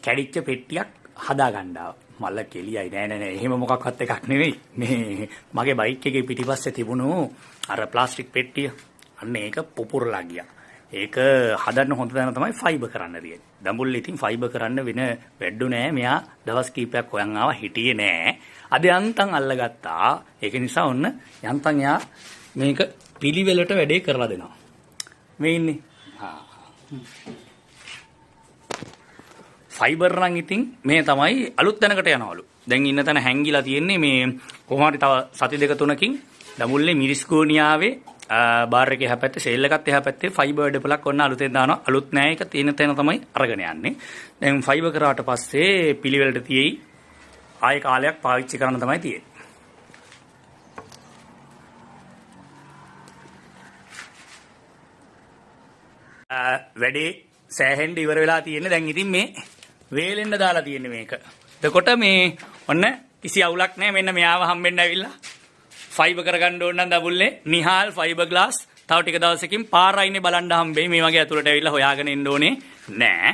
කැඩිච්ච පෙට්ටියක් හදා ගන්නවා. මල්ල කෙලියයි නෑ එහෙම මොකක්වත් එකක් නෙවෙයි. මේ මගේ බයික් එකේ පිටිපස්සේ තිබුණු අර ප්ලාස්ටික් පෙට්ටිය. අන්න ඒක පුපුරලා ගියා. ඒක හදන්න හොඳ තැන තමයි ෆයිබර් කරන්න තියෙන්නේ. දඹුල්ල ඉතින් ෆයිබර් කරන්න වෙන වැඩු නෑ. මෙයා දවස් කීපයක් හොයන් ආවා හිටියේ නෑ. අද යන්තම් අල්ලගත්තා. ඒක නිසා ඔන්න යන්තම් යා මේක පිළිවෙලට වැඩේ කරලා දෙනවා. මේ ඉන්නේ. ෆයිබර් නම් ඉතින් මේ තමයි අලුත් තැනකට යනවලු. දැන් ඉන්න තැන හැංගිලා තියෙන්නේ මේ කොහොම හරි තව සති දෙක තුනකින් දඹුල්ලේ මිරිස්ගෝනියාවේ බාර් එකේ එහා පැත්තේ සේල් එකත් එහා පැත්තේ ෆයිබර් ඩෙපලක් ඔන්න අලුතෙන් දානවා. අලුත් නෑ ඒක තියෙන තැන තමයි අරගෙන යන්නේ. දැන් ෆයිබර් කරාට පස්සේ පිළිවෙලට තියෙයි. ආයෙ කාලයක් පාවිච්චි කරන්න තමයි තියෙන්නේ. වැඩේ සෑහෙන්න ඉවර වෙලා තියෙන්නේ. දැන් ඉතින් මේ වේලෙන්න දාලා තියෙන්නේ මේක. එතකොට මේ ඔන්න කිසි අවුලක් නැහැ. මෙන්න මෙයාව හම්බෙන්න ඇවිල්ලා ෆයිබර් කරගන්න ඕන නම් දඹුල්ලේ නිහාල් ෆයිබර් ග්ලාස් තව ටික දවසකින් පාරයිනේ බලන්න හම්බෙයි. මේ වගේ ඇතුළට ඇවිල්ලා හොයාගෙන එන්න ඕනේ නෑ.